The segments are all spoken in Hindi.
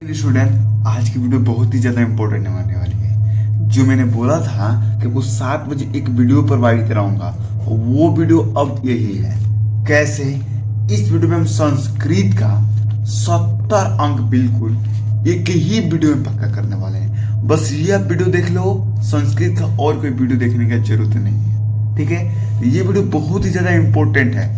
स्टूडेंट, आज की वीडियो बहुत ही ज़्यादा इंपॉर्टेंट होने वाली है। जो मैंने बोला था कि वो 7 बजे एक वीडियो प्रोवाइड कराऊंगा, वो वीडियो अब यही है। कैसे? इस वीडियो में हम संस्कृत का 70 अंक बिल्कुल एक ही वीडियो में पक्का करने वाले हैं। बस ये आप वीडियो देख लो, संस्कृत का और कोई वीडियो देखने की जरूरत नहीं है। ठीक है, ये वीडियो बहुत ही ज़्यादा इंपॉर्टेंट है।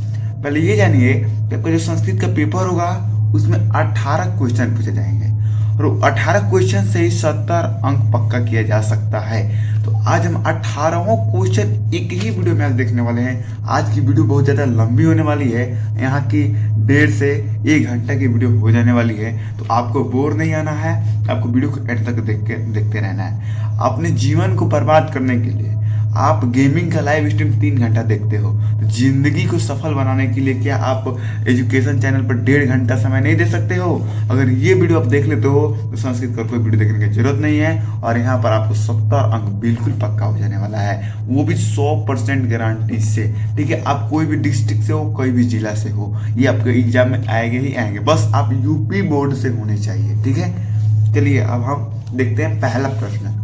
पहले ये जानिए कि आपका जो संस्कृत का पेपर होगा उसमें 18 क्वेश्चन पूछे जाएंगे और 18 क्वेश्चन से ही 70 अंक पक्का किया जा सकता है। तो आज हम 18 क्वेश्चन एक ही वीडियो में आज देखने वाले हैं। आज की वीडियो बहुत ज़्यादा लंबी होने वाली है, यहाँ की 1.5 से 1 घंटा की वीडियो हो जाने वाली है। तो आपको बोर नहीं आना है, आपको वीडियो को एंड तक देखते रहना है। अपने जीवन को बर्बाद करने के लिए आप गेमिंग का लाइव स्ट्रीम 3 घंटा देखते हो, तो जिंदगी को सफल बनाने के लिए क्या आप एजुकेशन चैनल पर 1.5 घंटा समय नहीं दे सकते हो? अगर ये वीडियो आप देख लेते हो तो संस्कृत का कोई वीडियो देखने की जरूरत नहीं है और यहाँ पर आपको 70 अंक बिल्कुल पक्का हो जाने वाला है, वो भी 100% गारंटी से। ठीक है, आप कोई भी डिस्ट्रिक्ट से हो, कोई भी जिला से हो, ये आपके एग्जाम में आएंगे ही आएंगे। बस आप यूपी बोर्ड से होने चाहिए। ठीक है, चलिए अब हम देखते हैं पहला प्रश्न।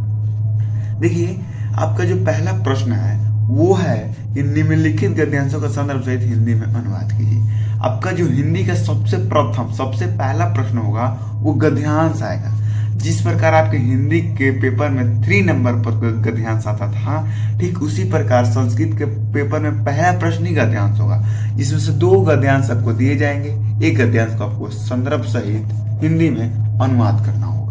देखिए, आपका जो पहला प्रश्न है वो है कि निम्नलिखित गद्यांशों का संदर्भ सहित हिंदी में अनुवाद कीजिए। आपका जो हिंदी का सबसे पहला प्रश्न होगा वो गद्यांश आएगा। जिस प्रकार आपके हिंदी के पेपर में 3 नंबर पर गद्यांश आता था, ठीक उसी प्रकार संस्कृत के पेपर में पहला प्रश्न ही गद्यांश होगा, जिसमें से 2 गद्यांश आपको दिए जाएंगे। एक गद्यांश को आपको संदर्भ सहित हिंदी में अनुवाद करना होगा।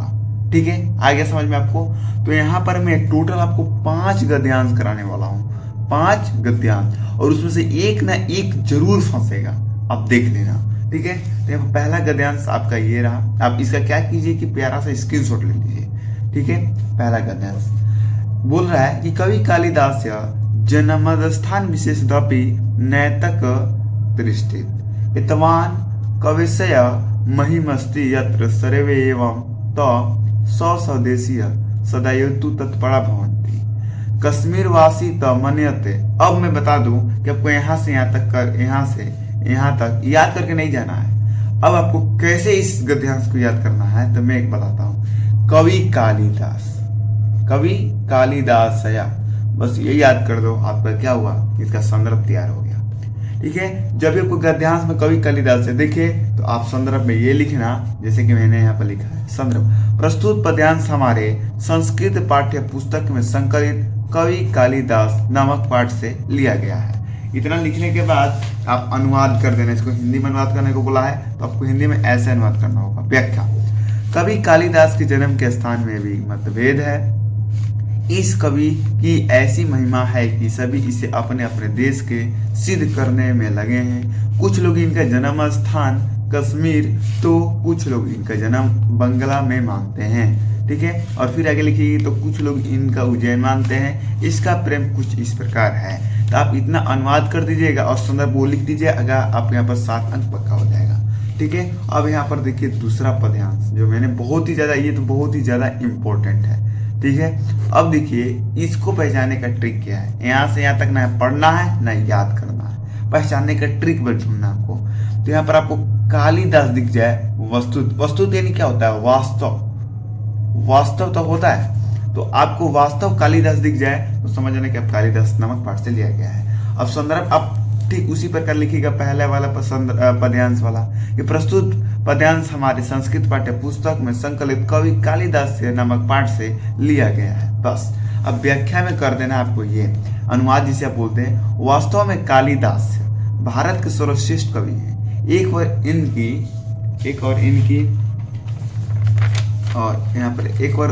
ठीक है, आ गया समझ में आपको? तो यहाँ पर मैं टोटल आपको 5 गद्यांश कराने वाला हूँ, 5 गद्यांश, और उसमें से एक ना एक जरूर फंसेगा, आप देख लेना। ठीक है, तो यहाँ पहला गद्यांश आपका ये रहा। आप इसका क्या कीजिए कि प्यारा सा स्क्रीनशॉट ले लीजिए। ठीक है, पहला गद्यांश बोल रहा है कि कवि कालिदास जन्मस्थान विशेषदपि नैतक दृष्टित इतवान कविशय महिमस्ति यत्र सर्वे एवं तो स्वदेशीय सदैव तत्परा भवन्ति कश्मीर वासी त मन्यते। अब मैं बता दूं कि आपको यहाँ से यहाँ तक याद करके नहीं जाना है। अब आपको कैसे इस गद्यांश को याद करना है तो मैं एक बताता हूँ। कवि कालिदास बस ये याद कर दो, आपका क्या हुआ, इसका संदर्भ तैयार हो गया। ठीक है, जब आपको गद्यांश में कवि कालिदास है देखे तो आप संदर्भ में ये लिखना, जैसे कि मैंने यहाँ पर लिखा है। संदर्भ: प्रस्तुत पद्यांश हमारे संस्कृत पाठ्य पुस्तक में संकलित कवि कालिदास नामक पाठ से लिया गया है। इतना लिखने के बाद आप अनुवाद कर देना। इसको हिंदी में अनुवाद करने को बोला है तो आपको हिंदी में ऐसे अनुवाद करना होगा। व्याख्या: कवि कालिदास के जन्म के स्थान में भी मतभेद है। इस कवि की ऐसी महिमा है कि सभी इसे अपने अपने देश के सिद्ध करने में लगे हैं। कुछ लोग इनका जन्म स्थान कश्मीर तो कुछ लोग इनका जन्म बंगला में मानते हैं। ठीक है, और फिर आगे लिखिए तो कुछ लोग इनका उज्जैन मानते हैं। इसका प्रेम कुछ इस प्रकार है। तो आप इतना अनुवाद कर दीजिएगा और संदर्भ वो लिख दीजिएगा, आप यहाँ पर 7 अंक पक्का हो जाएगा। ठीक है, अब यहाँ पर देखिए दूसरा पद्यांश जो मैंने बहुत ही ज्यादा, ये तो बहुत ही ज्यादा इंपॉर्टेंट है। ठीक है, अब देखिए इसको पहचानने का ट्रिक क्या है। यहाँ से यहाँ तक ना पढ़ना है ना याद करना है, पहचानने का ट्रिक ढूंढना आपको। तो यहाँ पर आपको कालिदास दिख जाए, वस्तुत यानी क्या होता है, वास्तव तो होता है। तो आपको वास्तव कालिदास दिख जाए तो समझ लेना कि आप कालिदास नामक पाठ से लिया गया है। अब संदर्भ आप ठीक उसी प्रकार लिखिएगा, पहले वाला पद्यांश वाला कि प्रस्तुत पद्यांश हमारे संस्कृत पाठ्य पुस्तक में संकलित कवि कालिदास से नामक पाठ से लिया गया है। बस अब व्याख्या में कर देना आपको ये अनुवाद जिसे आप बोलते हैं। वास्तव में कालिदास भारत के सर्वश्रेष्ठ कवि हैं। एक और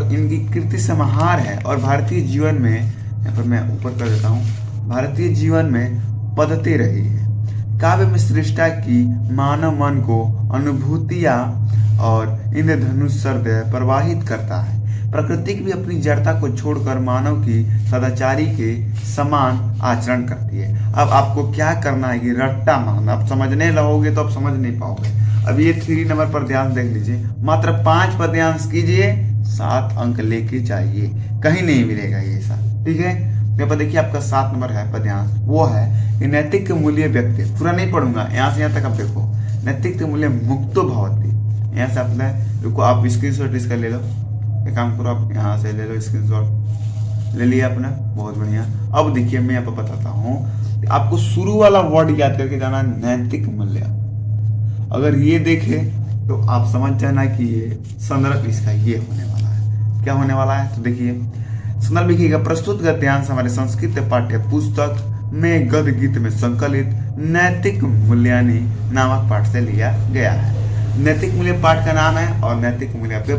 इनकी कीर्ति समाहार है और भारतीय जीवन में, यहाँ पर मैं ऊपर कर देता हूँ, भारतीय जीवन में पदते रही है। काव्य में सृष्टा की मानव मन को अनुभूतियां और इंद्रधनुष हृदय प्रवाहित करता है। प्रकृति भी अपनी जड़ता को छोड़कर मानव की सदाचारी के समान आचरण करती है। अब आपको क्या करना है कि रट्टा मारना। आप समझने लगोगे तो आप समझ नहीं पाओगे। अब ये 3 नंबर पर ध्यान देख लीजिए, मात्र 5 पद्यांश कीजिए, 7 अंक लेके जाइए, कहीं नहीं मिलेगा ये सब। ठीक है, यहाँ पर देखिए आपका 7 नंबर है पद्यांश, वो है कि नैतिक मूल्य व्यक्ति। पूरा नहीं पढ़ूंगा, यहाँ से यहाँ तक आप देखो। नैतिक मूल्य मुक्तो भवति, यहाँ से अपना रुको, आप स्क्रीनशॉट इसका ले लो, एक काम करो आप यहाँ से ले लो स्क्रीनशॉट, ले लिया अपना, बहुत बढ़िया। अब देखिए मैं यहाँ पर बताता हूँ, आपको शुरू वाला वर्ड याद करके जाना, नैतिक मूल्य। अगर ये देखे तो आप समझ जाना कि ये संदर्भ इसका ये होने वाला है। क्या होने वाला है तो देखिए, संदर्भ लिखिएगा, प्रस्तुत गद्यांश हमारे संस्कृत पाठ्य पुस्तक में गद्य गीत में संकलित नैतिक मूल्यानि नामक पाठ से लिया गया है। नैतिक मूल्य पाठ का नाम है और नैतिक मूल्य आपके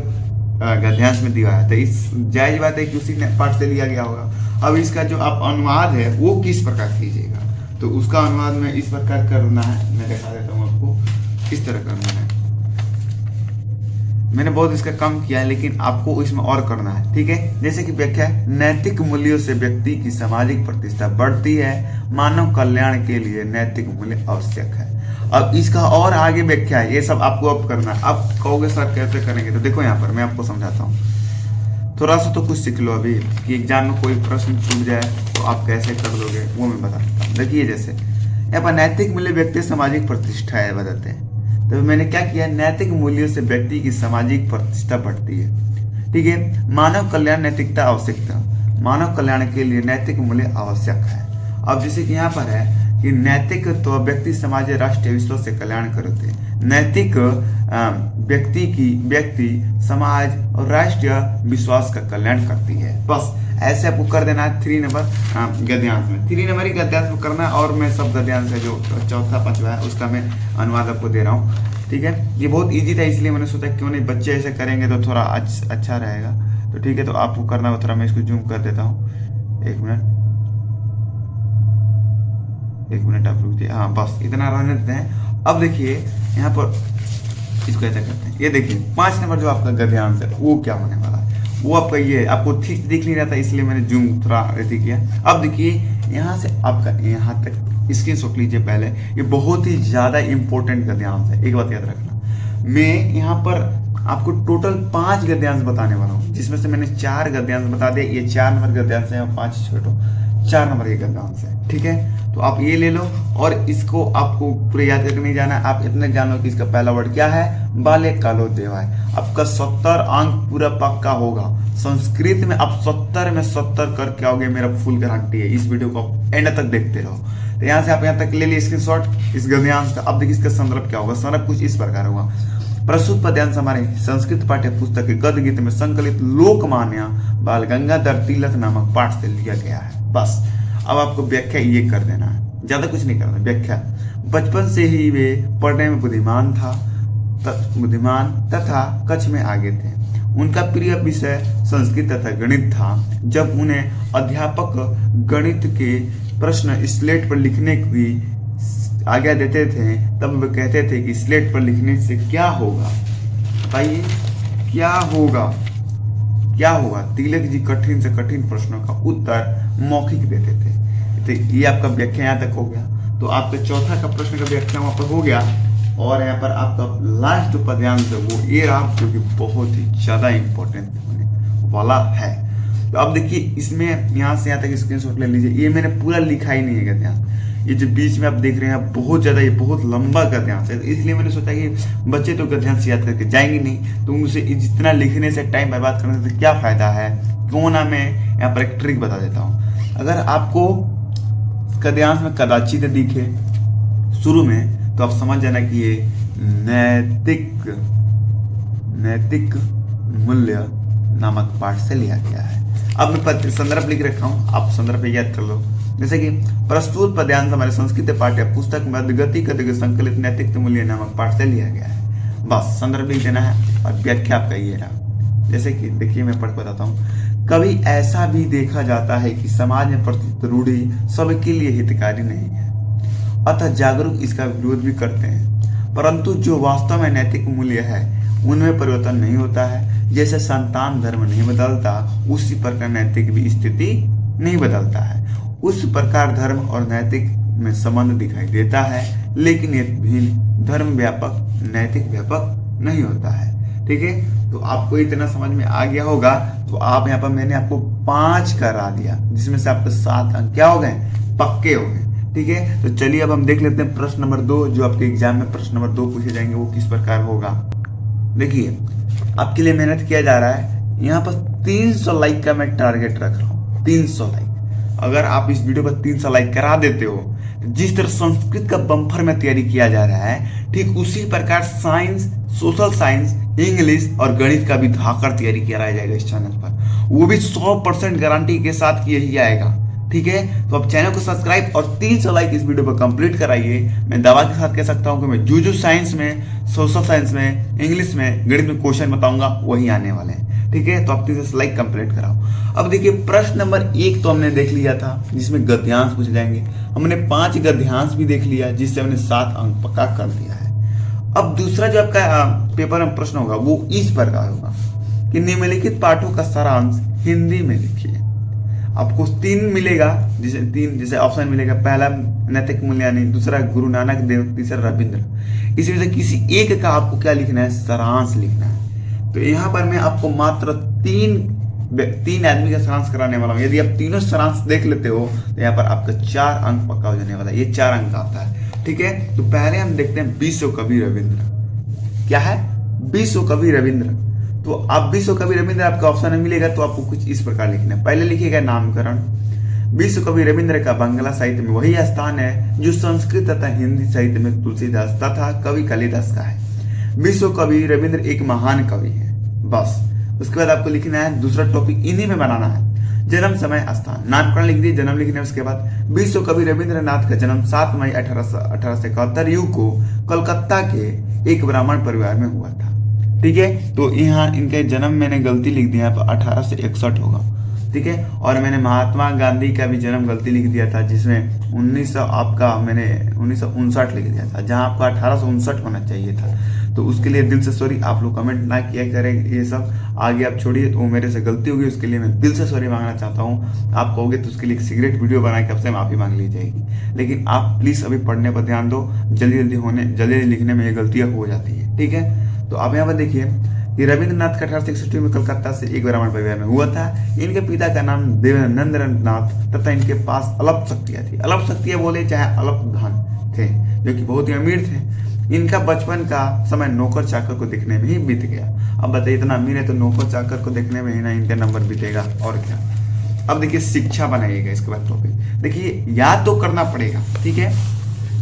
गद्यांश में दिया है, तो इस जायज बात है कि उसी पाठ से लिया गया होगा। अब इसका जो आप अनुवाद है वो किस प्रकार कीजिएगा, तो उसका अनुवाद में इस प्रकार करना है, मैं दिखा देता हूँ आपको किस तरह करना है। मैंने बहुत इसका कम किया है लेकिन आपको इसमें और करना है, ठीक है। जैसे कि व्याख्या है, नैतिक मूल्यों से व्यक्ति की सामाजिक प्रतिष्ठा बढ़ती है, मानव कल्याण के लिए नैतिक मूल्य आवश्यक है। अब इसका और आगे व्याख्या है, ये सब आपको अब करना है। अब कहोगे सर कैसे करेंगे, तो देखो यहाँ पर मैं आपको समझाता हूँ, थोड़ा सा तो कुछ सीख लो अभी कि एग्जाम में कोई प्रश्न छूट जाए तो आप कैसे कर दोगे वो मैं बता देता हूँ। देखिए जैसे यहाँ पर नैतिक मूल्य व्यक्ति सामाजिक प्रतिष्ठा है बताते हैं, तो मैंने क्या किया, नैतिक मूल्यों से व्यक्ति की सामाजिक प्रतिष्ठा बढ़ती है, ठीक है। मानव कल्याण नैतिकता आवश्यकता, मानव कल्याण के लिए नैतिक मूल्य आवश्यक है। अब जैसे कि यहाँ पर है कि नैतिक तो व्यक्ति समाज राष्ट्र विश्व से कल्याण करते हैं, नैतिक व्यक्ति समाज और राष्ट्रीय विश्वास का कल्याण करती है। बस ऐसे आपको कर देना है 3 नंबर गद्यांश में, 3 नंबर ही गद्यांश में करना है। और मैं सब गद्यांश है जो चौथा पांचवा है उसका मैं अनुवाद आपको दे रहा हूँ, ठीक है। ये बहुत ईजी था इसलिए मैंने सोचा क्यों नहीं बच्चे ऐसे करेंगे तो थोड़ा अच्छा रहेगा, तो ठीक है। तो आपको करना है थोड़ा, मैं इसको जूम कर देता हूँ, 1 मिनट आप रुक जाइए, हाँ बस इतना रहने देते हैं। अब देखिए यहाँ पर इसको ऐसा करते हैं, ये देखिए 5 नंबर जो आपका गद्यांश है वो क्या होने वाला है, वो आपका ये आपको ठीक दिख नहीं रहा था इसलिए मैंने जूम थोड़ा रेडी किया। अब देखिए यहाँ से आपका यहाँ तक स्क्रीनशॉट लीजिए पहले, ये बहुत ही ज्यादा इंपॉर्टेंट गद्यांश है। एक बात याद रखना, मैं यहाँ पर आपको टोटल 5 गद्यांश बताने वाला हूँ, जिसमें से मैंने 4 गद्यांश बता दिए, ये 4 नंबर गद्यांश है और 5 छोटो 4 नंबर ये गद्यांश है, ठीक है। तो आप ये ले लो और इसको आपको पूरे याद करके नहीं जाना, आप इतने जानो कि इसका पहला वर्ड क्या है, बाले कालो देवाय। आपका 70 अंक पूरा पक्का होगा। संस्कृत में आप 70 में 70 करके आओगे, मेरा फुल गारंटी है। इस वीडियो को एंड तक देखते रहो। तो यहाँ से आप यहाँ तक ले लिए स्क्रीनशॉट इस गद्यांश का। अब देखिए इसका संदर्भ क्या होगा, संदर्भ कुछ इस प्रकार होगा, प्रस्तुत पद्यांश हमारे संस्कृत पाठ्य पुस्तक के गद्य गीत में संकलित लोकमान्य बाल गंगाधर तिलक नामक पाठ से लिया गया है। बस अब आपको व्याख्या ये कर देना है, ज्यादा कुछ नहीं करना। व्याख्या, बचपन से ही वे पढ़ने में बुद्धिमान तथा कक्ष में आगे थे। उनका प्रिय विषय संस्कृत तथा गणित था। जब उन्हें अध्यापक गणित के प्रश्न स्लेट पर लिखने की आज्ञा देते थे तब वे कहते थे कि स्लेट पर लिखने से क्या होगा, बताइए क्या होगा, क्या होगा। तिलक जी कठिन से कठिन प्रश्नों का उत्तर मौखिक देते थे। तो ये आपका व्याख्या यहाँ तक हो गया। तो आपके चौथा का प्रश्न का व्याख्या वहां पर हो गया और यहाँ पर आपका लास्ट जो पद्यांश है वो ये रहा, जो कि बहुत ही ज्यादा इंपॉर्टेंट होने वाला है। तो अब देखिए इसमें यहाँ से यहाँ तक स्क्रीनशॉट ले लीजिए। ये मैंने पूरा लिखा ही नहीं है गद्यांश, ये जो बीच में आप देख रहे हैं बहुत ज्यादा, ये बहुत लंबा गद्यांश है, इसलिए मैंने सोचा कि बच्चे तो गद्यांश याद करके जाएंगे नहीं, तो उनसे जितना लिखने से टाइम बर्बाद करने से क्या फायदा है। क्यों ना मैं यहाँ पर एक ट्रिक बता देता हूँ। अगर आपको गद्यांश में कदाचित दिखे शुरू में, तो आप समझ जाना कि ये नैतिक मूल्य नामक पाठ से लिया गया है। अब मैं संदर्भ लिख रखा हूँ, आप संदर्भ पे याद कर लो। जैसे कि प्रस्तुत पद्यांश हमारे संस्कृत पाठ्य पुस्तक में गति गद्य संकलित नैतिक मूल्य नामक पाठ से लिया गया है। बस संदर्भ लिख देना है और व्याख्या आपका ये रहा। जैसे कि देखिए मैं पढ़ बताता हूँ, कभी ऐसा भी देखा जाता है कि समाज में प्रचलित रूढ़ी सबके लिए हितकारी नहीं है, अतः जागरूक इसका विरोध भी करते हैं। परंतु जो वास्तव में नैतिक मूल्य है उनमें परिवर्तन नहीं होता है। जैसे संतान धर्म नहीं बदलता, उसी प्रकार नैतिक भी स्थिति नहीं बदलता है। उस प्रकार धर्म और नैतिक में संबंध दिखाई देता है, लेकिन ये भिन्न धर्म व्यापक नैतिक व्यापक नहीं होता है। ठीक है, तो आपको इतना समझ में आ गया होगा। तो आप यहाँ पर मैंने आपको 5 करा दिया, जिसमें से आपके 7 अंक क्या हो गए, पक्के हो गए। ठीक है, तो चलिए अब हम देख लेते हैं प्रश्न नंबर 2, जो आपके एग्जाम में प्रश्न नंबर 2 पूछे जाएंगे वो किस प्रकार होगा। देखिए आपके लिए मेहनत किया जा रहा है, यहाँ पर 300 लाइक का मैं टारगेट रख रहा हूँ। 300 लाइक, अगर आप इस वीडियो पर 300 लाइक करा देते हो, जिस तरह संस्कृत का बम्पर में तैयारी किया जा रहा है, ठीक उसी प्रकार साइंस, सोशल साइंस, इंग्लिश और गणित का भी धाकर तैयारी किया जाएगा इस चैनल पर, वो भी 100% गारंटी के साथ कि यही आएगा। ठीक है, तो आप चैनल को सब्सक्राइब और 300 लाइक इस वीडियो पर कंप्लीट कराइए। मैं दावा के साथ कह सकता हूं कि मैं जो साइंस में, सोशल साइंस में, इंग्लिश में, गणित में क्वेश्चन बताऊंगा वही आने वाले हैं। ठीक है, तो आप 300 लाइक कंप्लीट कराओ। अब देखिए प्रश्न नंबर 1 तो हमने देख लिया था, जिसमें गद्यांश पूछे जाएंगे। हमने 5 गद्यांश भी देख लिया, जिससे हमने 7 अंक पक्का कर दिया है। अब दूसरा जो आपका पेपर में प्रश्न होगा वो इस प्रकार होगा कि निम्नलिखित पाठों का सारांश हिंदी में लिखिए। आपको 3 मिलेगा, जैसे ऑप्शन मिलेगा, पहला नैतिक मूल्यानी, दूसरा गुरु नानक देव, तीसरा रविंद्र। इसी वजह से किसी एक का आपको क्या लिखना है, सारांश लिखना है। तो यहाँ पर मैं आपको मात्र तीन आदमी का सारांश कराने वाला हूँ। यदि आप तीनों सारांश देख लेते हो तो यहाँ पर आपका 4 अंक पक्का हो जाने वाला है। ये 4 अंक आता है। ठीक है, तो पहले हम देखते हैं विश्वकवि रविंद्र। क्या है, विश्वकवि रविंद्र। तो आप विश्वकवि रविंद्र आपका ऑप्शन में मिलेगा, तो आपको कुछ इस प्रकार लिखना है। पहले लिखिएगा नामकरण। विश्वकवि रविंद्र का बांग्ला साहित्य में वही स्थान है जो संस्कृत तथा हिंदी साहित्य में तुलसीदास तथा कवि कालिदास का है। विश्वकवि रविंद्र एक महान कवि है। बस उसके बाद आपको लिखना है, दूसरा टॉपिक इन्हीं में बनाना है। जन्म, समय, स्थान। नामकरण लिख दिए, जन्म लिखना है। उसके बाद विश्वकवि रविंद्रनाथ का जन्म 7 मई 1871 ईस्वी को कोलकाता के एक ब्राह्मण परिवार में हुआ था। ठीक है, तो यहाँ इनके जन्म मैंने गलती लिख दिया, 1861 होगा। ठीक है, और मैंने महात्मा गांधी का भी जन्म गलती लिख दिया था, जिसमें 1959 लिख दिया था, जहां आपका 1859 होना चाहिए था। तो उसके लिए दिल से सॉरी। आप लोग कमेंट ना किया करें, ये सब आगे आप छोड़िए, तो मेरे से गलती होगी, उसके लिए मैं दिल से सॉरी मांगना चाहता हूँ। आप कहोगे तो उसके लिए एक सिगरेट वीडियो बना के आपसे माफी मांग ली जाएगी। लेकिन आप प्लीज अभी पढ़ने पर ध्यान दो, जल्दी लिखने में ये गलतियां हो जाती है। ठीक है, तो आप यहाँ पर देखिए कि रविंद्रनाथ का 1861 में कलकत्ता से एक ब्राह्मण परिवार में हुआ था। इनके पिता का नाम देवेंद्रनाथ तथा इनके पास अल्प शक्तियां थी। अल्प शक्तियां बोले चाहे अल्प धन थे, जो कि बहुत ही अमीर थे। इनका बचपन का समय नौकर चाकर को देखने में ही बीत गया। अब बताइए, इतना अमीर है तो नौकर चाकर को देखने में ही ना इनका नंबर बीतेगा, और क्या। अब देखिए शिक्षा बनाइएगा। इसके बाद टॉपिक देखिए, याद तो करना पड़ेगा। ठीक है,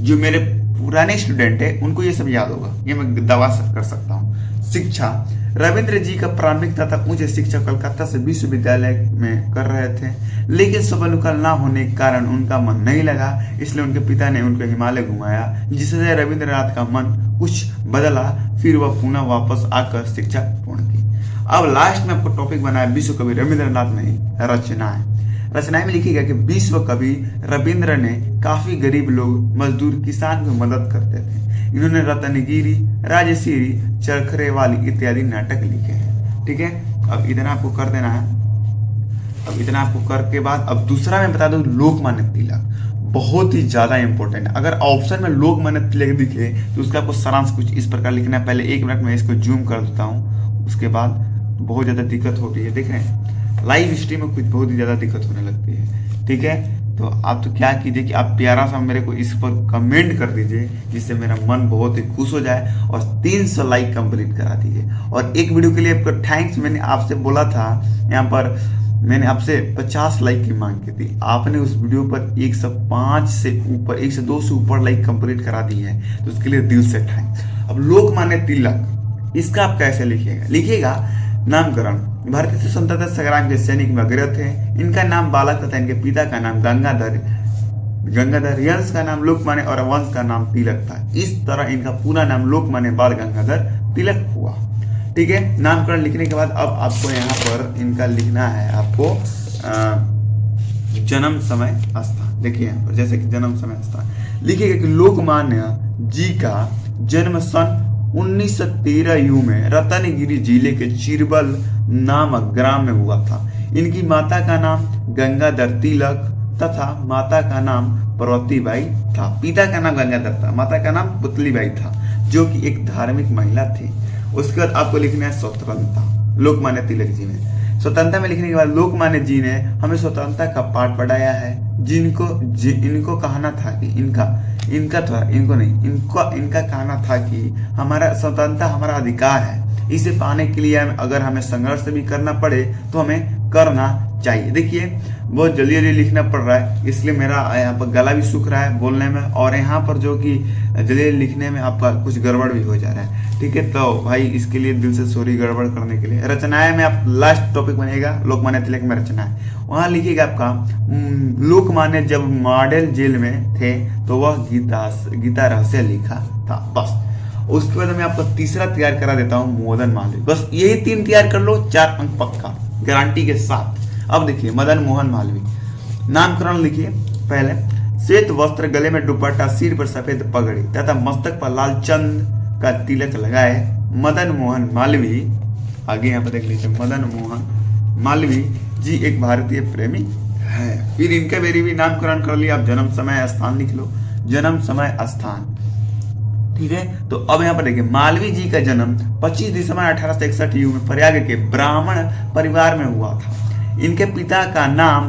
जो मेरे पुराने स्टूडेंट है उनको ये सब याद होगा, ये मैं दावा कर सकता हूँ। शिक्षा, रविंद्र जी का प्रारंभिक तथा उच्च शिक्षा कलकत्ता से विश्वविद्यालय में कर रहे थे, लेकिन सफल ना होने के कारण उनका मन नहीं लगा, इसलिए उनके पिता ने उनको हिमालय घुमाया, जिससे रविंद्रनाथ का मन कुछ बदला। फिर वह पुनः वापस आकर शिक्षा पूर्ण की। अब लास्ट में आपको टॉपिक बनाया विश्वकवि रविंद्रनाथ में रचनाएं। रचनाएं में लिखिएगा कि विश्वकवि रविंद्र ने काफी गरीब लोग, मजदूर, किसान को मदद करते थे। इन्होंने रत्नगिरी, राजश्री, चरखरेवाली इत्यादि नाटक लिखे हैं। ठीक है, अब इतना आपको कर देना है। अब इतना आपको करके बाद अब दूसरा मैं बता दूं, लोकमान्य तिलक बहुत ही ज्यादा इंपॉर्टेंट है। अगर ऑप्शन में लोकमान्य तिलक दिखे तो उसका आपको सारांश कुछ इस प्रकार लिखना है। पहले 1 मिनट में इसको जूम कर देता हूँ, उसके बाद बहुत ज्यादा दिक्कत होती है। देख रहे हैं लाइव स्ट्रीम में कुछ बहुत ही ज्यादा दिक्कत होने लगती है। ठीक है, तो आप तो क्या कीजिए कि आप प्यारा सा मेरे को इस पर कमेंट कर दीजिए, जिससे मेरा मन बहुत ही खुश हो जाए, और 300 लाइक कंप्लीट करा दीजिए। और एक वीडियो के लिए आपको थैंक्स। मैंने आपसे बोला था, यहाँ पर मैंने आपसे 50 लाइक की मांग की थी, आपने उस वीडियो पर 105 से ऊपर, 102 से ऊपर लाइक कंप्लीट करा दी है, तो उसके लिए दिल से थैंक्स। अब लोकमान्य तिलक, इसका आप कैसे लिखिएगा नामकरण, भारतीय स्वतंत्रता संग्राम के सैनिक में अग्रत थे। इनका नाम बालक तथा इनके पिता का नाम गंगाधर, यंश का नाम लोकमान्य और वंश का नाम तिलक था। इस तरह इनका पूरा नाम लोकमान्य बाल गंगाधर तिलक हुआ। ठीक है, नामकरण लिखने के बाद अब आपको यहाँ पर इनका लिखना है, आपको जन्म, समय, स्थान। देखिए यहाँ पर जैसे कि जन्म, समय, स्थान लिखिएगा कि लोकमान्य जी का जन्म सन 1913 ईस्वी में रत्नगिरी जिले के चिरबल नामक ग्राम में हुआ था। इनकी माता का नाम गंगाधर तिलक तथा माता का नाम पार्वतीबाई था। पिता का नाम गंगाधर था, माता का नाम पुतलीबाई था, जो कि एक धार्मिक महिला थी। उसके बाद आपको लिखना है स्वतंत्रता, लोकमान्य तिलक जी ने। स्वतंत्रता में लिखने के बाद लोकमान्य जी ने हमें स्वतंत्रता का पाठ पढ़ाया है, इनको कहना था कि इनका कहना था कि हमारा स्वतंत्रता हमारा अधिकार है, इसे पाने के लिए अगर हमें संघर्ष भी करना पड़े तो हमें करना चाहिए। देखिए बहुत जल्दी जल्दी लिखना पड़ रहा है, इसलिए मेरा यहाँ पर गला भी सूख रहा है बोलने में, और यहाँ पर जो कि जल्दी जल्दी लिखने में आपका कुछ गड़बड़ भी हो जा रहा है। ठीक है, तो भाई इसके लिए दिल से सॉरी गड़बड़ करने के लिए। रचनाएं में आप लास्ट टॉपिक बनेगा लोकमान्य तिलक में रचनाएं, वहाँ लिखिएगा आपका लोकमान्य जब मॉडल जेल में थे तो वह गीता रहस्य लिखा था। बस उसके बाद मैं आपको तीसरा तैयार करा देता हूँ मदन मालवीय। बस यही 3 तैयार कर लो, 4 अंक पक्का गारंटी के साथ। अब देखिए मदन मोहन मालवीय, नामकरण लिखिए। पहले श्वेत वस्त्र, गले में दुपट्टा, सिर पर सफेद पगड़ी तथा मस्तक पर लाल चंद का तिलक लगाए मदन मोहन मालवीय। आगे यहाँ पर देख लीजिए, मदन मोहन मालवीय जी एक भारतीय प्रेमी है। फिर इनका मेरी भी नामकरण कर लिया। आप जन्म समय स्थान लिख लो, जन्म समय स्थान। ठीक है, तो अब यहाँ पर देखिए मालवीय जी का जन्म 25 दिसंबर 1861 ईस्वी में प्रयाग के ब्राह्मण परिवार में हुआ था। इनके पिता का नाम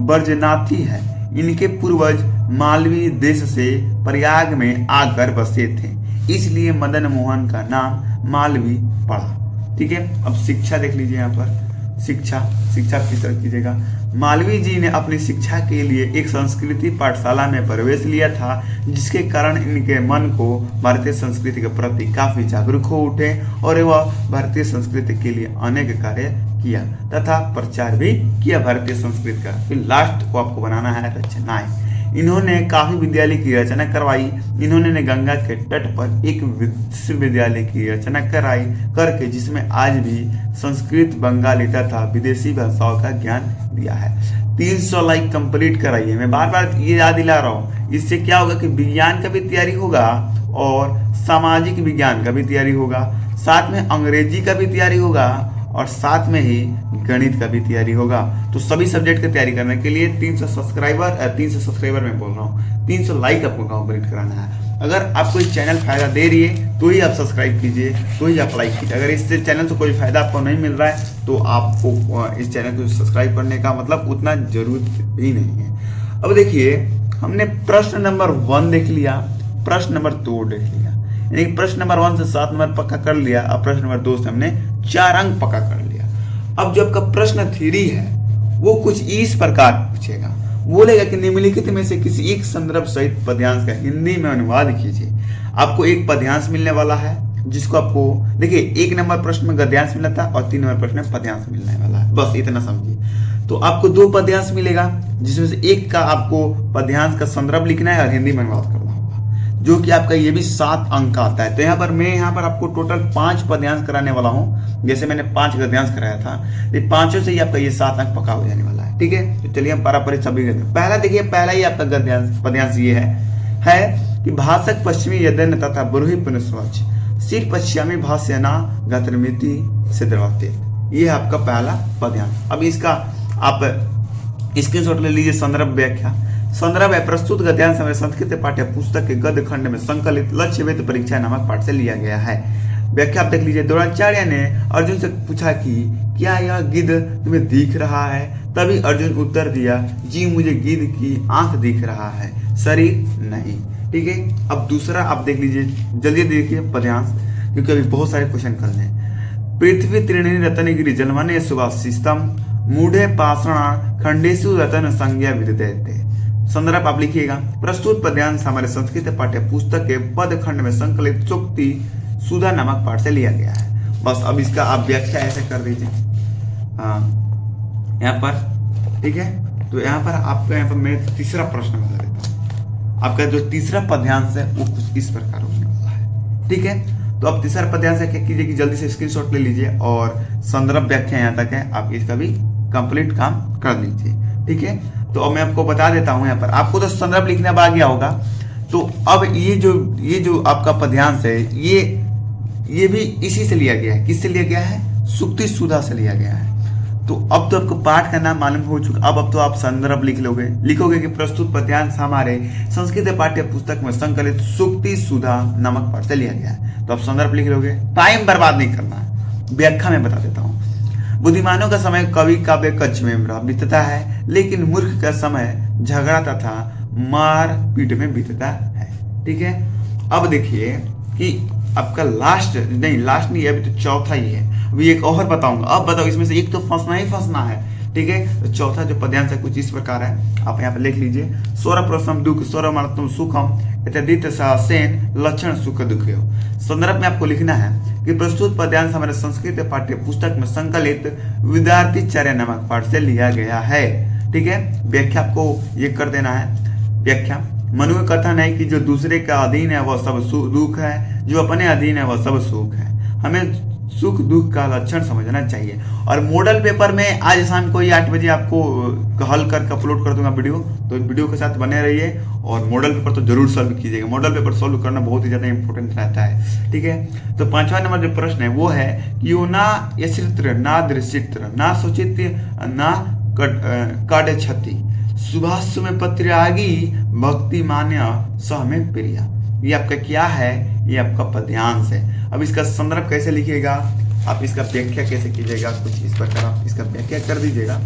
बर्जनाथी है। इनके पूर्वज मालवीय देश से प्रयाग में आकर बसे थे, इसलिए मदन मोहन का नाम मालवीय पड़ा। ठीक है, अब शिक्षा देख लीजिए। यहाँ पर शिक्षा किस तरह कीजिएगा। मालवीय जी ने अपनी शिक्षा के लिए एक संस्कृति पाठशाला में प्रवेश लिया था, जिसके कारण इनके मन को भारतीय संस्कृति के प्रति काफी जागरूक हो उठे और वह भारतीय संस्कृति के लिए अनेक कार्य किया तथा प्रचार भी किया भारतीय संस्कृति का। फिर लास्ट को आपको बनाना है रचनाएं। इन्होंने काफी विद्यालय की रचना करवाई। इन्होंने गंगा के तट पर एक विश्वविद्यालय की रचना कराई करके, जिसमें आज भी संस्कृत, बंगाली तथा विदेशी भाषाओं का ज्ञान दिया है। 300 लाइक कंप्लीट कराइए। मैं बार बार ये याद दिला रहा हूँ, इससे क्या होगा कि विज्ञान का भी तैयारी होगा और सामाजिक विज्ञान का भी तैयारी होगा, साथ में अंग्रेजी का भी तैयारी होगा और साथ में ही गणित का भी तैयारी होगा। तो सभी सब्जेक्ट की तैयारी करने के लिए 300 सब्सक्राइबर मैं बोल रहा हूँ, 300 लाइक आपको कंप्लीट कराना है। अगर आपको इस चैनल फायदा दे रही है तो ही आप सब्सक्राइब कीजिए, तो ही आप लाइक कीजिए। अगर इस चैनल से कोई फायदा आपको नहीं मिल रहा है तो आपको इस चैनल को सब्सक्राइब करने का मतलब उतना जरूरत ही नहीं है। अब देखिए हमने प्रश्न नंबर 1 देख लिया, प्रश्न नंबर 2 देख लिया, यानी प्रश्न नंबर 1 से 7 नंबर पक्का कर लिया। अब प्रश्न नंबर 2 से हमने 4 अंक पक्का कर लिया। अब जो आपका प्रश्न 3 है वो कुछ इस प्रकार पूछेगा, बोलेगा कि निम्नलिखित में से किसी एक संदर्भ सहित पद्यांश का हिंदी में अनुवाद कीजिए। आपको एक पद्यांश मिलने वाला है, जिसको आपको देखिए 1 नंबर प्रश्न में गद्यांश मिला था और 3 नंबर प्रश्न में पद्यांश मिलने वाला है, बस इतना समझिए। तो आपको 2 पद्यांश मिलेगा, जिसमें से एक का आपको पद्यांश का संदर्भ लिखना है और हिंदी में अनुवाद करना होगा, जो कि आपका ये भी 7 अंक का आता है। तो यहाँ पर आपको टोटल 5 पद्यांश कराने वाला हूँ, जैसे मैंने 5 गद्यांश कराया था, ये 5 से ही आपका ये 7 अंक पक्का हो जाने वाला है। ठीक है, तो चलिए हम पारंपरिक सभी पहला देखिए, पहला ही आपका पद्यांश ये है कि भाषक पश्चिमी यदन तथा ब्रूहि पुनस्वच सिर पश्चिमी भाष्यना गतरमिति सिद्धवते। ये है आपका पहला पद्यांश। अब इसका आप स्क्रीनशॉट ले लीजिए। संदर्भ व्याख्या। संदर्भ है प्रस्तुत गद्यांश हमारे संस्कृत पाठ्य पुस्तक के गद्य खंड में संकलित लक्ष्य वेद परीक्षा नामक पाठ से लिया गया है। व्याख्या आप देख लीजिए। द्रोणाचार्य ने अर्जुन से पूछा कि क्या यह गिद्ध तुम्हें दिख रहा है? तभी अर्जुन उत्तर दिया, जी मुझे गिद्ध की आंख दिख रहा है, शरीर नहीं। ठीक है, अब दूसरा आप देख लीजिए, जल्दी देखिए पद्यांश, क्योंकि अभी बहुत सारे क्वेश्चन करने हैं। पृथ्वी त्रिणी रतनगिरी जलमने सुभाषिस्तम मूढ़े पाषाण खंडेशु रतन संज्ञा विदते। संदर्भ आप लिखिएगा। प्रस्तुत पद्यांश हमारे संस्कृत पाठ्य पुस्तक के पद खंड में संकलित सूक्ति सुधा नामक पाठ से लिया गया है। बस अब इसका आप व्याख्या ऐसे कर दीजिए यहाँ पर। ठीक है, तो यहाँ पर आपका यहाँ पर मैं तीसरा प्रश्न बता देता हूँ। आपका जो तीसरा पद्यांश है वो कुछ इस प्रकार होने वाला है। ठीक है, तो अब तीसरा पद्यांश है, क्या कीजिए कि जल्दी से स्क्रीनशॉट ले लीजिए और संदर्भ व्याख्या यहाँ तक है, आप इसका भी कंप्लीट काम कर लीजिए। ठीक है, तो अब मैं आपको बता देता हूँ यहाँ पर, आपको तो संदर्भ लिखना आ गया होगा। तो अब ये जो आपका पद्यांश है ये भी इसी से लिया गया है। किससे लिया गया है? सूक्ति सुधा से लिया गया है। तो अब तो आपको पाठ का नाम मालूम हो चुका। अब तो आप संदर्भ लिखोगे कि प्रस्तुत पद्यांश हमारे संस्कृत पाठ्य पुस्तक में संकलित सूक्ति सुधा नामक पाठ से लिया गया है। तो आप संदर्भ लिख लोगे, टाइम बर्बाद नहीं करना है। व्याख्या में बता देता हूँ। बुद्धिमानों का समय कवि काव्य कच्छ में बीतता है, लेकिन मूर्ख का समय झगड़ा तथा मार पीट में बीतता है। ठीक है, अब देखिए कि आपका लास्ट नहीं, अभी तो चौथा ही है, अभी एक और बताऊंगा। अब बताओ इसमें से एक तो फंसना ही फंसना है, ठीक है। तो चौथा जो पद्यांश है कुछ इस प्रकार है, आप यहाँ पे लिख लीजिए। सौरभ प्रसम दुख सौरभ मानतम सुखम इत्यादित सेन लक्षण सुख दुख हो। संदर्भ में आपको लिखना है कि प्रस्तुत पद्यांश हमारे संस्कृत पाठ्य पुस्तक में संकलित विद्यार्थी चर्या नामक पाठ से लिया गया है, ठीक है। व्याख्या आपको ये कर देना है। व्याख्या, मनु का कथन है कि जो दूसरे का अधीन है वह सब दुख है, जो अपने अधीन है वह सब सुख है। हमें सुख दुख का लक्षण समझना चाहिए। और मॉडल पेपर में आज शाम को 8 बजे आपको हल करके अपलोड कर दूंगा वीडियो, तो वीडियो के साथ बने रहिए। और मॉडल पेपर तो जरूर सॉल्व कीजिएगा, मॉडल पेपर सॉल्व करना बहुत ही ज्यादा इंपॉर्टेंट रहता है, ठीक है। तो 5वां नंबर जो प्रश्न है वो है कि यो ना यचित्र ना दृश्चित्र ना सुचित्र ना कड क्षति सुभाष में पत्रियागी भक्ति मान्य सह में प्रिया। ये आपका क्या है, ये आपका पद्यांश है। अब इसका संदर्भ कैसे लिखिएगा, आप इसका व्याख्या कैसे कीजिएगा, कुछ इस प्रकार आप इसका व्याख्या कर दीजिएगा।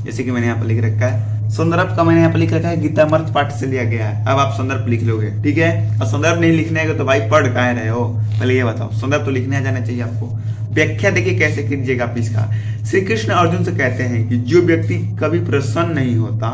जैसे कि मैंने यहाँ पर लिख रखा है, संदर्भ का मैंने यहाँ पर लिख रखा है गीतामृत पाठ से लिया गया है। अब आप संदर्भ लिख लोगे, ठीक है। और संदर्भ नहीं लिखने आएगा तो भाई पढ़ काहे रहे हो, पहले ये बताओ। संदर्भ तो लिखने आ जाना चाहिए आपको। व्याख्या देखिए कैसे कीजिएगा आप इसका। श्री कृष्ण अर्जुन से कहते हैं कि जो व्यक्ति कभी प्रसन्न नहीं होता,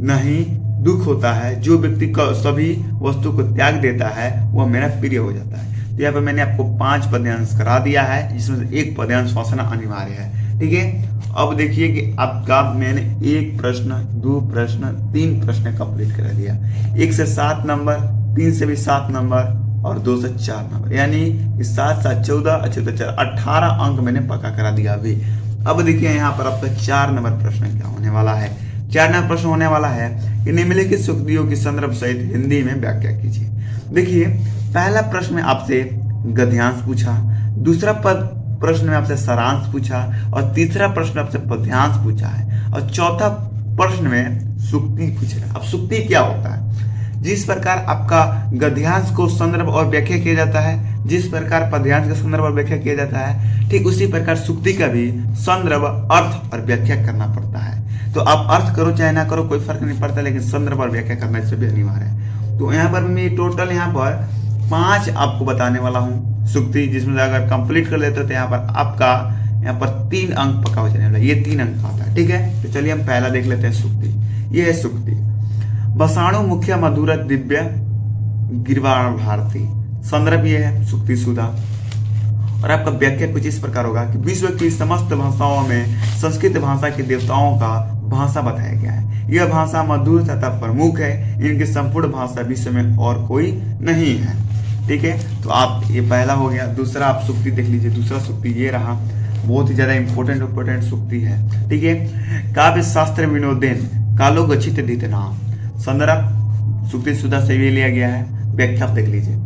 नहीं दुख होता है, जो व्यक्ति सभी वस्तु को त्याग देता है वह मेरा प्रिय हो जाता है। तो यहाँ पर मैंने आपको 5 पद्यांश करा दिया है, जिसमें से एक पद्यांश फंसना अनिवार्य है, ठीक है। अब देखिए कि आपका मैंने 1 प्रश्न 2 प्रश्न 3 प्रश्न कंप्लीट करा दिया। 1 से 7 नंबर, 3 से भी 7 नंबर और 2 से 4 नंबर, यानी 7 7 14 4 18 अंक मैंने पक्का करा दिया अभी। अब देखिए यहाँ पर आपका 4 नंबर प्रश्न क्या होने वाला है। 4 नंबर प्रश्न होने वाला है कि निम्नलिखित सूक्तियों की संदर्भ सहित हिंदी में व्याख्या कीजिए। देखिए पहला प्रश्न में आपसे गद्यांश पूछा, दूसरा प्रश्न में आपसे सारांश पूछा, और तीसरा प्रश्न आपसे पद्यांश पूछा है, और चौथा प्रश्न में सूक्ति पूछा। अब सूक्ति क्या होता है? जिस प्रकार आपका गद्यांश को संदर्भ और व्याख्या किया जाता है, जिस प्रकार पद्यांश का संदर्भ और व्याख्या किया जाता है, ठीक उसी प्रकार सूक्ति का भी संदर्भ अर्थ और व्याख्या करना पड़ता है। तो आप अर्थ करो चाहे ना करो कोई फर्क नहीं पड़ता, लेकिन संदर्भ और व्याख्या करना इससे भी अनिवार्य है। तो यहाँ पर मैं टोटल यहाँ पर 5 आपको बताने वाला हूँ सूक्ति, जिसमें अगर कंप्लीट कर लेते तो यहाँ पर आपका 3 अंक पक्का हो जाने वाला, ये 3 अंक आता है, ठीक है। तो चलिए हम पहला देख लेते हैं सूक्ति। ये है सूक्ति, बसाणु मुख्य मधुर दिव्य गिरवाण भारती। संदर्भ ये है सूक्ति सुधा, और आपका व्याख्या कुछ इस प्रकार होगा कि विश्व की समस्त भाषाओं में संस्कृत भाषा के देवताओं का भाषा बताया गया है। यह भाषा मधुर तथा प्रमुख है, इनकी संपूर्ण भाषा विश्व में और कोई नहीं है, ठीक है। तो आप ये पहला हो गया। दूसरा आप सूक्ति देख लीजिए, दूसरा सूक्ति ये रहा, बहुत ही ज्यादा इंपॉर्टेंट सूक्ति है, ठीक है। काव्य शास्त्र विनोदेन कालो गच्छित दीत नाम। संदर्भ सूक्ति सुधा से ये लिया गया है। व्याख्या देख लीजिए,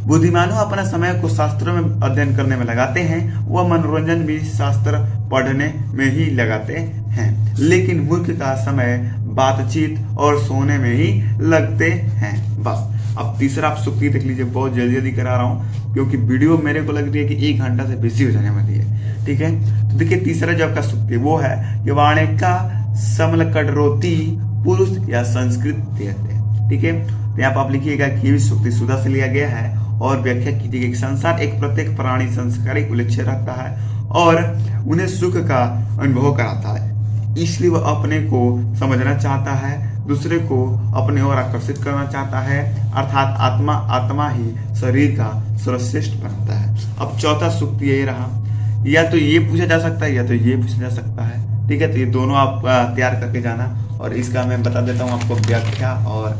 बुद्धिमानों अपना समय को शास्त्रों में अध्ययन करने में लगाते हैं, वह मनोरंजन भी शास्त्र पढ़ने में ही लगाते हैं, लेकिन मूर्ख का समय बातचीत और सोने में ही लगते हैं। बस अब तीसरा आप सूक्ति देख लीजिए, बहुत जल्दी करा रहा हूँ क्योंकि वीडियो मेरे को लग रही है कि 1 घंटा से बेसी हो जाने वाली है, ठीक है। तो देखिए तीसरा जो आपका सूक्ति वो है कि वाणे का समल कटरोती पुरुष या संस्कृत देते, ठीक है। तो यहाँ पर आप लिखिएगा कि ये सूक्ति सुधा से लिया गया है, और व्याख्या कीजिएगा कि संसार एक प्रत्येक प्राणी संस्कारिक उल्लेख्य रखता है और उन्हें सुख का अनुभव कराता है, इसलिए वह अपने को समझना चाहता है, दूसरे को अपने ओर आकर्षित करना चाहता है, अर्थात आत्मा ही शरीर का सर्वश्रेष्ठ बनाता है। अब चौथा सूक्ति ये रहा, या तो ये पूछा जा सकता है या तो ये पूछा जा सकता है, ठीक है। तो ये दोनों आप तैयार करके जाना, और इसका मैं बता देता हूँ आपको व्याख्या और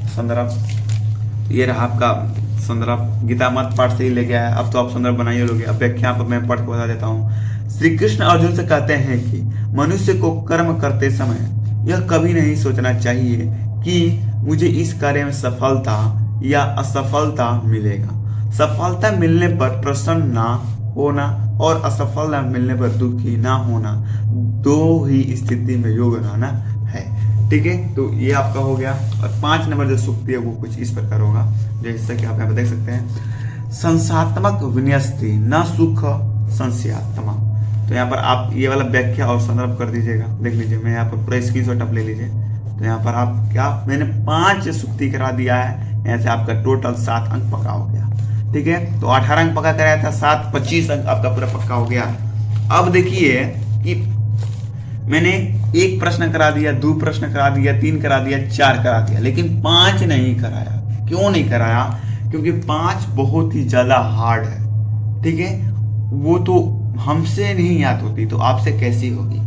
संदर्भ। ये रहा आपका संदर्भ, गीतामृत पाठ से ही ले गया है। अब तो आप संदर्भ बनाइए लोगे। अब व्याख्या पर मैं पढ़ के बता देता हूँ। श्री कृष्ण अर्जुन से कहते हैं कि मनुष्य को कर्म करते समय यह कभी नहीं सोचना चाहिए कि मुझे इस कार्य में सफलता या असफलता मिलेगा। सफलता मिलने पर प्रसन्न ना होना और असफलता मिलने पर दुखी ना होना, 2 ही स्थिति में योग रहना है, ठीक है। तो ये आपका हो गया। और 5 नंबर जो सूक्ति है वो कुछ इस प्रकार होगा, जैसा कि आप यहाँ पर देख सकते हैं। संसात्मक विन्यस्ति न सुख संशयात्मा। तो यहाँ पर आप ये वाला व्याख्या और संदर्भ कर दीजिएगा, देख लीजिए। मैं यहाँ पर पूरा स्क्रीनशॉट आप ले लीजिए। तो यहाँ पर आप क्या, मैंने 5 सूक्ति करा दिया है, यहाँ से आपका टोटल 7 अंक पक्का हो गया, ठीक है, तो 18 अंक पक्का कराया था, 7 25 अंक आपका पूरा पक्का हो गया। अब देखिए कि मैंने 1 प्रश्न करा दिया, 2 प्रश्न करा दिया, 3 करा दिया, 4 करा दिया, लेकिन 5 नहीं कराया। क्यों नहीं कराया? क्योंकि 5 बहुत ही ज्यादा हार्ड है, ठीक है, वो तो हमसे नहीं याद होती, तो आपसे कैसी होगी?